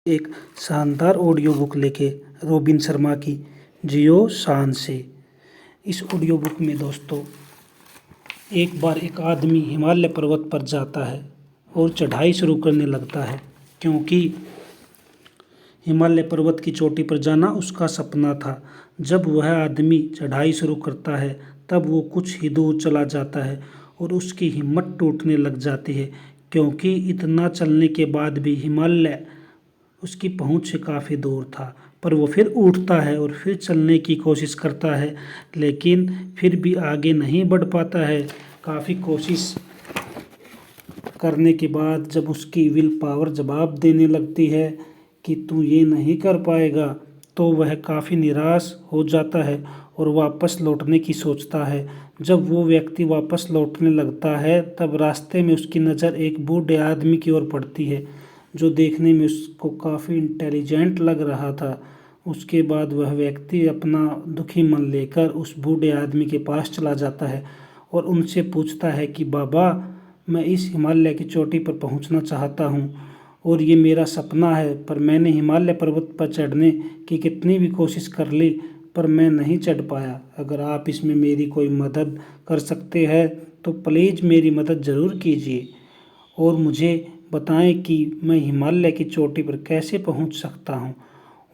एक शानदार audio book लेके रोबिन शर्मा की जियो शान से। इस ऑडियो बुक में दोस्तों एक बार एक आदमी हिमालय पर्वत पर जाता है और चढ़ाई शुरू करने लगता है, क्योंकि हिमालय पर्वत की चोटी पर जाना उसका सपना था। जब वह आदमी चढ़ाई शुरू करता है तब वो कुछ ही दूर चला जाता है और उसकी हिम्मत टूटने लग जाती है, क्योंकि इतना चलने के बाद भी हिमालय उसकी पहुंच से काफ़ी दूर था। पर वो फिर उठता है और फिर चलने की कोशिश करता है, लेकिन फिर भी आगे नहीं बढ़ पाता है। काफ़ी कोशिश करने के बाद जब उसकी विल पावर जवाब देने लगती है कि तू ये नहीं कर पाएगा, तो वह काफ़ी निराश हो जाता है और वापस लौटने की सोचता है। जब वो व्यक्ति वापस लौटने लगता है तब रास्ते में उसकी नज़र एक बूढ़े आदमी की ओर पड़ती है, जो देखने में उसको काफ़ी इंटेलिजेंट लग रहा था। उसके बाद वह व्यक्ति अपना दुखी मन लेकर उस बूढ़े आदमी के पास चला जाता है और उनसे पूछता है कि बाबा, मैं इस हिमालय की चोटी पर पहुंचना चाहता हूं और ये मेरा सपना है, पर मैंने हिमालय पर्वत पर चढ़ने की कितनी भी कोशिश कर ली पर मैं नहीं चढ़ पाया। अगर आप इसमें मेरी कोई मदद कर सकते हैं तो प्लीज़ मेरी मदद ज़रूर कीजिए और मुझे बताएं कि मैं हिमालय की चोटी पर कैसे पहुंच सकता हूं।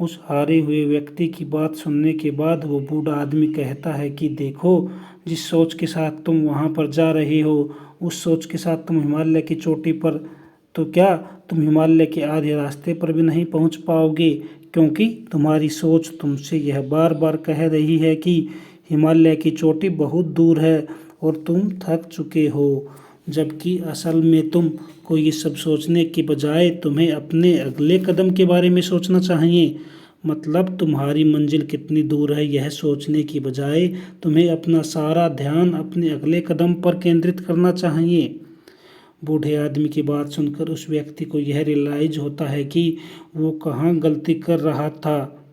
उस हारे हुए व्यक्ति की बात सुनने के बाद वो बूढ़ा आदमी कहता है कि देखो, जिस सोच के साथ तुम वहां पर जा रहे हो, उस सोच के साथ तुम हिमालय की चोटी पर, तो क्या तुम हिमालय के आधे रास्ते पर भी नहीं पहुंच पाओगे, क्योंकि तुम्हारी सोच तुमसे यह बार बार कह रही है कि हिमालय की चोटी बहुत दूर है और तुम थक चुके हो। जबकि असल में तुमको ये सब सोचने के बजाय तुम्हें अपने अगले कदम के बारे में सोचना चाहिए। मतलब तुम्हारी मंजिल कितनी दूर है यह सोचने की बजाय तुम्हें अपना सारा ध्यान अपने अगले कदम पर केंद्रित करना चाहिए। बूढ़े आदमी की बात सुनकर उस व्यक्ति को यह रियलाइज होता है कि वो कहाँ गलती कर रहा था।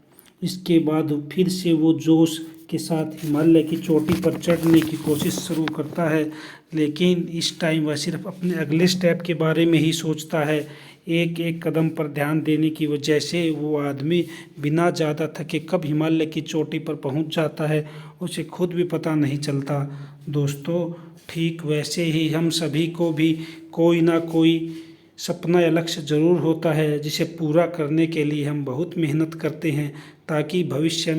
इसके बाद फिर से वो जोश के साथ हिमालय की चोटी पर चढ़ने की कोशिश शुरू करता है, लेकिन इस टाइम वह सिर्फ अपने अगले स्टेप के बारे में ही सोचता है। एक एक कदम पर ध्यान देने की वजह से वो आदमी बिना ज़्यादा थके कब हिमालय की चोटी पर पहुंच जाता है उसे खुद भी पता नहीं चलता। दोस्तों, ठीक वैसे ही हम सभी को भी कोई ना कोई सपना या लक्ष्य ज़रूर होता है, जिसे पूरा करने के लिए हम बहुत मेहनत करते हैं, ताकि भविष्य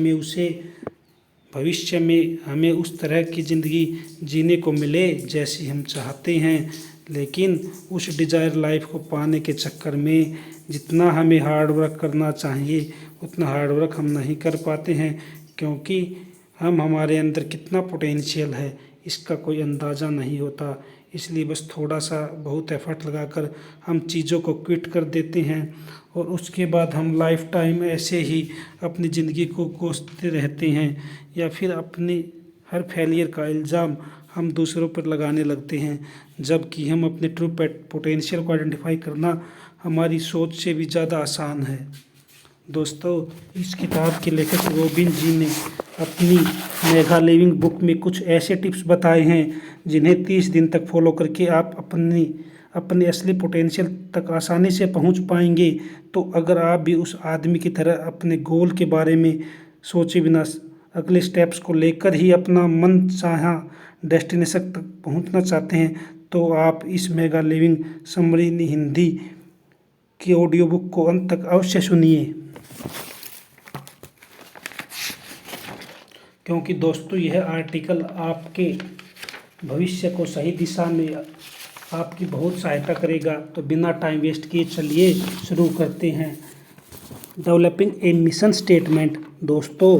में हमें उस तरह की ज़िंदगी जीने को मिले जैसी हम चाहते हैं। लेकिन उस डिज़ायर लाइफ को पाने के चक्कर में जितना हमें हार्ड वर्क करना चाहिए उतना हार्ड वर्क हम नहीं कर पाते हैं, क्योंकि हमारे अंदर कितना पोटेंशियल है इसका कोई अंदाज़ा नहीं होता। इसलिए बस थोड़ा सा बहुत एफर्ट लगाकर हम चीज़ों को क्विट कर देते हैं और उसके बाद हम लाइफ टाइम ऐसे ही अपनी ज़िंदगी को कोसते रहते हैं, या फिर अपने हर फेलियर का इल्ज़ाम हम दूसरों पर लगाने लगते हैं, जबकि हम अपने ट्रू पोटेंशियल को आइडेंटिफाई करना हमारी सोच से भी ज़्यादा आसान है। दोस्तों, इस किताब के लेखक रोबिन जी ने अपनी मेगा लिविंग बुक में कुछ ऐसे टिप्स बताए हैं जिन्हें 30 दिन तक फॉलो करके आप अपने असली पोटेंशियल तक आसानी से पहुंच पाएंगे। तो अगर आप भी उस आदमी की तरह अपने गोल के बारे में सोचे बिना अगले स्टेप्स को लेकर ही अपना मन चाहा डेस्टिनेशन तक पहुंचना चाहते हैं, तो आप इस मेगा लिविंग समरी हिंदी की ऑडियो बुक को अंत तक अवश्य सुनिए, क्योंकि दोस्तों यह आर्टिकल आपके भविष्य को सही दिशा में आपकी बहुत सहायता करेगा। तो बिना टाइम वेस्ट किए चलिए शुरू करते हैं। Developing a mission statement. दोस्तों,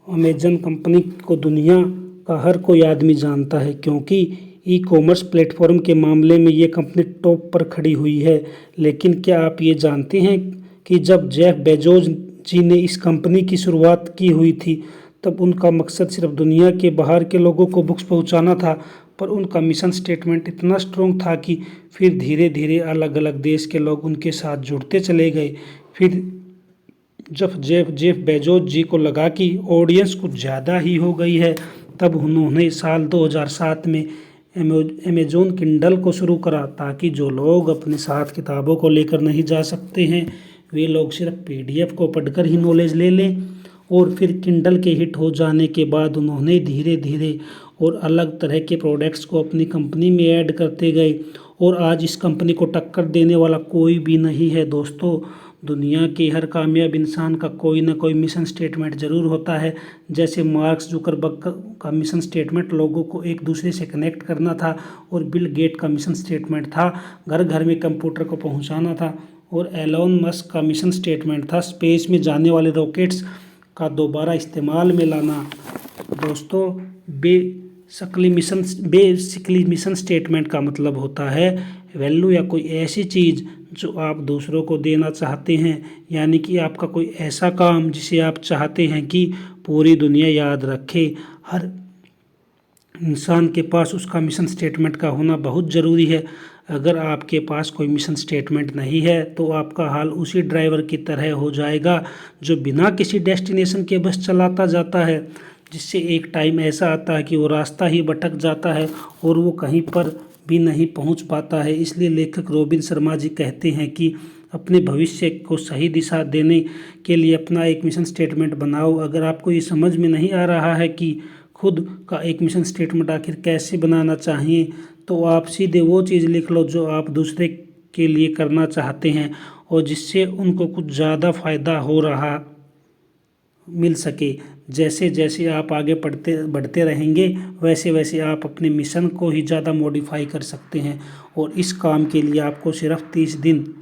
अमेजन कंपनी को दुनिया का हर कोई आदमी जानता है, क्योंकि ई कॉमर्स प्लेटफॉर्म के मामले में ये कंपनी टॉप पर खड़ी हुई है। लेकिन क्या आप ये जानते हैं कि जब जेफ बेजोस जी ने इस कंपनी की शुरुआत की हुई थी तब उनका मकसद सिर्फ दुनिया के बाहर के लोगों को बुक्स पहुंचाना था, पर उनका मिशन स्टेटमेंट इतना स्ट्रॉन्ग था कि फिर धीरे धीरे अलग अलग देश के लोग उनके साथ जुड़ते चले गए। फिर जब जेफ बेजोस जी को लगा कि ऑडियंस कुछ ज़्यादा ही हो गई है, तब उन्होंने साल 2007 में अमेजोन किंडल को शुरू करा, ताकि जो लोग अपने साथ किताबों को लेकर नहीं जा सकते हैं वे लोग सिर्फ PDF को पढ़कर ही नॉलेज ले लें। और फिर किंडल के हिट हो जाने के बाद उन्होंने धीरे धीरे और अलग तरह के प्रोडक्ट्स को अपनी कंपनी में ऐड करते गए और आज इस कंपनी को टक्कर देने वाला कोई भी नहीं है। दोस्तों, दुनिया के हर कामयाब इंसान का कोई ना कोई मिशन स्टेटमेंट ज़रूर होता है। जैसे मार्क जुकरबर्ग का मिशन स्टेटमेंट लोगों को एक दूसरे से कनेक्ट करना था और बिल गेट का मिशन स्टेटमेंट था घर घर में कंप्यूटर को पहुंचाना था और एलोन मस्क का मिशन स्टेटमेंट था स्पेस में जाने वाले रॉकेट्स का दोबारा इस्तेमाल में लाना। दोस्तों, बेसिकली मिशन स्टेटमेंट का मतलब होता है वैल्यू या कोई ऐसी चीज़ जो आप दूसरों को देना चाहते हैं, यानी कि आपका कोई ऐसा काम जिसे आप चाहते हैं कि पूरी दुनिया याद रखे। हर इंसान के पास उसका मिशन स्टेटमेंट का होना बहुत ज़रूरी है। अगर आपके पास कोई मिशन स्टेटमेंट नहीं है तो आपका हाल उसी ड्राइवर की तरह हो जाएगा जो बिना किसी डेस्टिनेशन के बस चलाता जाता है, जिससे एक टाइम ऐसा आता है कि वो रास्ता ही भटक जाता है और वो कहीं पर भी नहीं पहुंच पाता है। इसलिए लेखक रॉबिन शर्मा जी कहते हैं कि अपने भविष्य को सही दिशा देने के लिए अपना एक मिशन स्टेटमेंट बनाओ। अगर आपको ये समझ में नहीं आ रहा है कि खुद का एक मिशन स्टेटमेंट आखिर कैसे बनाना चाहिए, तो आप सीधे वो चीज़ लिख लो जो आप दूसरे के लिए करना चाहते हैं और जिससे उनको कुछ ज़्यादा फ़ायदा हो रहा मिल सके। जैसे जैसे आप आगे बढ़ते रहेंगे वैसे वैसे आप अपने मिशन को ही ज़्यादा मॉडिफाई कर सकते हैं और इस काम के लिए आपको सिर्फ 30 दिन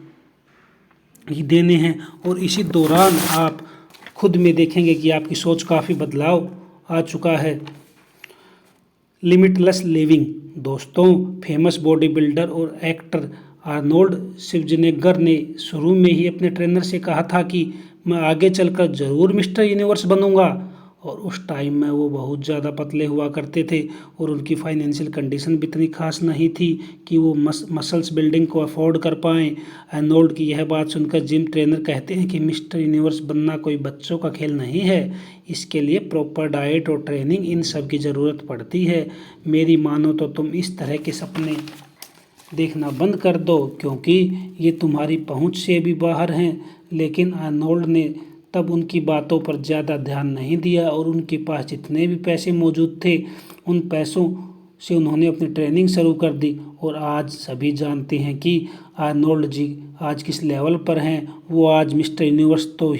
ही देने हैं और इसी दौरान आप खुद में देखेंगे कि आपकी सोच काफ़ी बदलाव आ चुका है। Limitless living. दोस्तों, फेमस बॉडी बिल्डर और एक्टर आर्नोल्ड शिवजनेगर ने शुरू में ही अपने ट्रेनर से कहा था कि मैं आगे चलकर ज़रूर मिस्टर यूनिवर्स बनूंगा, और उस टाइम में वो बहुत ज़्यादा पतले हुआ करते थे और उनकी फाइनेंशियल कंडीशन भी इतनी खास नहीं थी कि वो मसल्स बिल्डिंग को अफोर्ड कर पाएँ। आर्नोल्ड की यह बात सुनकर जिम ट्रेनर कहते हैं कि मिस्टर यूनिवर्स बनना कोई बच्चों का खेल नहीं है, इसके लिए प्रॉपर डाइट और ट्रेनिंग इन सब की ज़रूरत पड़ती है। मेरी मानो तो तुम इस तरह के सपने देखना बंद कर दो क्योंकि ये तुम्हारी पहुंच से भी बाहर हैं। लेकिन आर्नोल्ड ने तब उनकी बातों पर ज़्यादा ध्यान नहीं दिया और उनके पास जितने भी पैसे मौजूद थे उन पैसों से उन्होंने अपनी ट्रेनिंग शुरू कर दी। और आज सभी जानते हैं कि आर्नोल्ड जी आज किस लेवल पर हैं। वो आज मिस्टर यूनिवर्स तो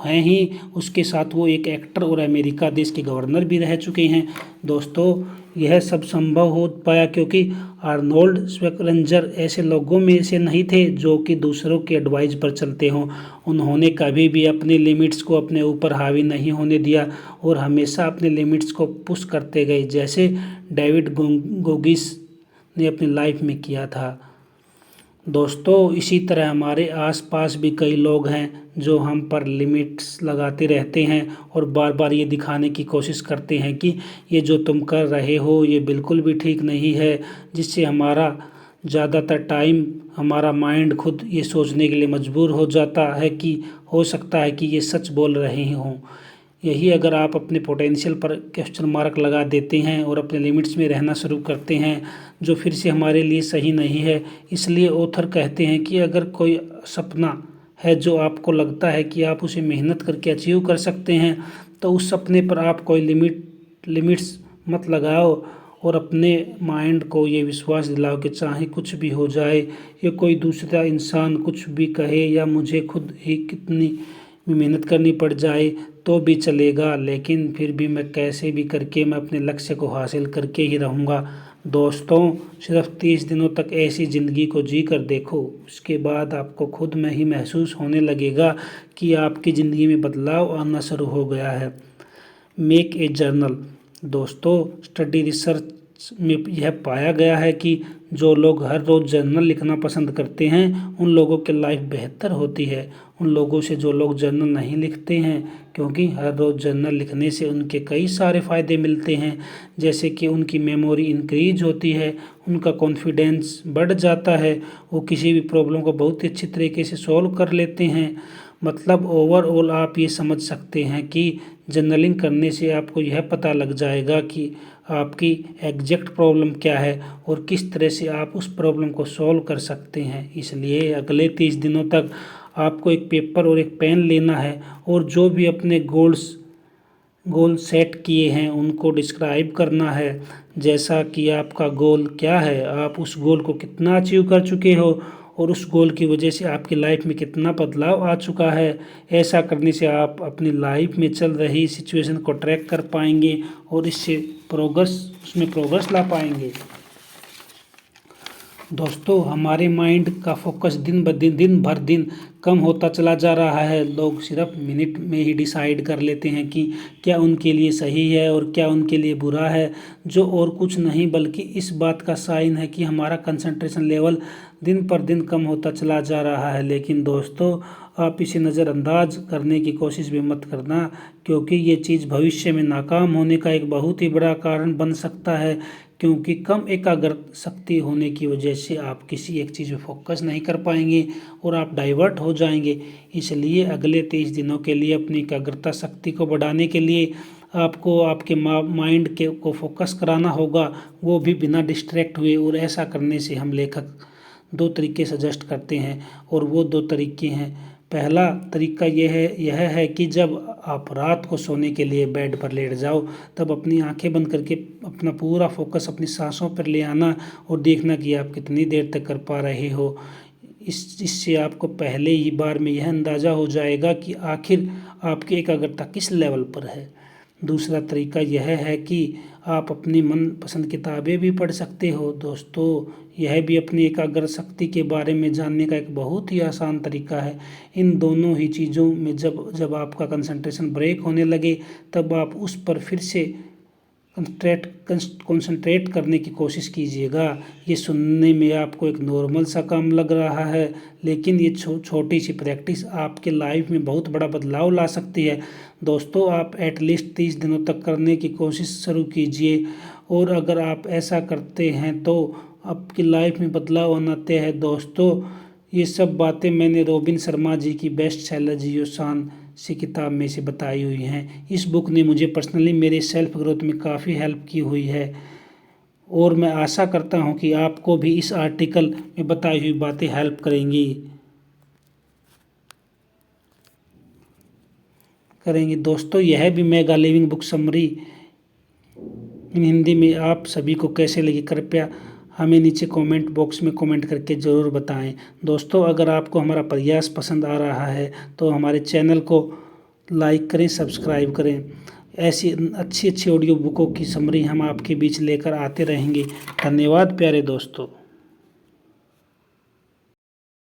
हैं ही, उसके साथ वो एक एक्टर और अमेरिका देश के गवर्नर भी रह चुके हैं। दोस्तों, यह सब संभव हो पाया क्योंकि आर्नोल्ड श्वार्ज़नेगर ऐसे लोगों में से नहीं थे जो कि दूसरों के एडवाइस पर चलते हों। उन्होंने कभी भी अपनी लिमिट्स को अपने ऊपर हावी नहीं होने दिया और हमेशा अपने लिमिट्स को पुश करते गए, जैसे डेविड गोगिस ने अपनी लाइफ में किया था। दोस्तों, इसी तरह हमारे आसपास भी कई लोग हैं जो हम पर लिमिट्स लगाते रहते हैं और बार बार ये दिखाने की कोशिश करते हैं कि ये जो तुम कर रहे हो ये बिल्कुल भी ठीक नहीं है, जिससे हमारा ज़्यादातर टाइम हमारा माइंड खुद ये सोचने के लिए मजबूर हो जाता है कि हो सकता है कि ये सच बोल रहे हों। यही अगर आप अपने पोटेंशियल पर क्वेश्चन मार्क लगा देते हैं और अपने लिमिट्स में रहना शुरू करते हैं जो फिर से हमारे लिए सही नहीं है। इसलिए ऑथर कहते हैं कि अगर कोई सपना है जो आपको लगता है कि आप उसे मेहनत करके अचीव कर सकते हैं तो उस सपने पर आप कोई लिमिट्स मत लगाओ और अपने माइंड को ये विश्वास दिलाओ कि चाहे कुछ भी हो जाए, या कोई दूसरा इंसान कुछ भी कहे या मुझे खुद ही कितनी मेहनत करनी पड़ जाए तो भी चलेगा, लेकिन फिर भी मैं कैसे भी करके मैं अपने लक्ष्य को हासिल करके ही रहूँगा। दोस्तों, सिर्फ 30 दिनों तक ऐसी ज़िंदगी को जी कर देखो, उसके बाद आपको खुद में ही महसूस होने लगेगा कि आपकी ज़िंदगी में बदलाव आना शुरू हो गया है। Make a journal. दोस्तों, स्टडी रिसर्च में यह पाया गया है कि जो लोग हर रोज़ जर्नल लिखना पसंद करते हैं उन लोगों की लाइफ बेहतर होती है उन लोगों से जो लोग जर्नल नहीं लिखते हैं, क्योंकि हर रोज़ जर्नल लिखने से उनके कई सारे फ़ायदे मिलते हैं, जैसे कि उनकी मेमोरी इंक्रीज होती है, उनका कॉन्फिडेंस बढ़ जाता है, वो किसी भी प्रॉब्लम को बहुत ही अच्छी तरीके से सॉल्व कर लेते हैं। मतलब ओवरऑल आप ये समझ सकते हैं कि जर्नलिंग करने से आपको यह पता लग जाएगा कि आपकी एग्जैक्ट प्रॉब्लम क्या है और किस तरह से आप उस प्रॉब्लम को सॉल्व कर सकते हैं। इसलिए अगले 30 दिनों तक आपको एक पेपर और एक पेन लेना है और जो भी अपने गोल सेट किए हैं उनको डिस्क्राइब करना है। जैसा कि आपका गोल क्या है, आप उस गोल को कितना अचीव कर चुके हो और उस गोल की वजह से आपकी लाइफ में कितना बदलाव आ चुका है। ऐसा करने से आप अपनी लाइफ में चल रही सिचुएशन को ट्रैक कर पाएंगे और इससे उसमें प्रोग्रेस ला पाएंगे। दोस्तों, हमारे माइंड का फोकस दिन भर दिन कम होता चला जा रहा है। लोग सिर्फ मिनट में ही डिसाइड कर लेते हैं कि क्या उनके लिए सही है और क्या उनके लिए बुरा है, जो और कुछ नहीं बल्कि इस बात का साइन है कि हमारा कंसंट्रेशन लेवल दिन पर दिन कम होता चला जा रहा है। लेकिन दोस्तों, आप इसे नज़रअंदाज करने की कोशिश भी मत करना, क्योंकि ये चीज़ भविष्य में नाकाम होने का एक बहुत ही बड़ा कारण बन सकता है। क्योंकि कम एकाग्र शक्ति होने की वजह से आप किसी एक चीज़ में फोकस नहीं कर पाएंगे और आप डाइवर्ट हो जाएंगे। इसलिए अगले 23 दिनों के लिए अपनी एकाग्रता शक्ति को बढ़ाने के लिए आपको आपके माइंड को फोकस कराना होगा, वो भी बिना डिस्ट्रैक्ट हुए। और ऐसा करने से हम लेखक 2 तरीके सजेस्ट करते हैं और वो 2 तरीके हैं। पहला तरीका यह है कि जब आप रात को सोने के लिए बेड पर लेट जाओ तब अपनी आंखें बंद करके अपना पूरा फोकस अपनी सांसों पर ले आना और देखना कि आप कितनी देर तक कर पा रहे हो। इससे आपको पहले ही बार में यह अंदाज़ा हो जाएगा कि आखिर आपकी एकाग्रता किस लेवल पर है। दूसरा तरीका यह है कि आप अपनी मनपसंद किताबें भी पढ़ सकते हो। दोस्तों, यह भी अपनी एकाग्र शक्ति के बारे में जानने का एक बहुत ही आसान तरीका है। इन दोनों ही चीज़ों में जब आपका कंसंट्रेशन ब्रेक होने लगे तब आप उस पर फिर से कंसंट्रेट करने की कोशिश कीजिएगा। ये सुनने में आपको एक नॉर्मल सा काम लग रहा है, लेकिन ये छोटी सी प्रैक्टिस आपके लाइफ में बहुत बड़ा बदलाव ला सकती है। दोस्तों, आप एटलीस्ट 30 दिनों तक करने की कोशिश शुरू कीजिए और अगर आप ऐसा करते हैं तो आपकी लाइफ में बदलाव आना तय है। दोस्तों, ये सब बातें मैंने रॉबिन शर्मा जी की बेस्ट सेलर जियो शान सी किताब में से बताई हुई हैं। इस बुक ने मुझे पर्सनली मेरे सेल्फ ग्रोथ में काफ़ी हेल्प की हुई है और मैं आशा करता हूं कि आपको भी इस आर्टिकल में बताई हुई बातें हेल्प करेंगी। दोस्तों, यह भी मेगा लिविंग बुक समरी इन हिंदी में आप सभी को कैसे लगी, कृपया हमें नीचे कमेंट बॉक्स में कमेंट करके ज़रूर बताएं। दोस्तों, अगर आपको हमारा प्रयास पसंद आ रहा है तो हमारे चैनल को लाइक करें, सब्सक्राइब करें। ऐसी अच्छी अच्छी ऑडियो बुकों की समरी हम आपके बीच लेकर आते रहेंगे। धन्यवाद प्यारे दोस्तों।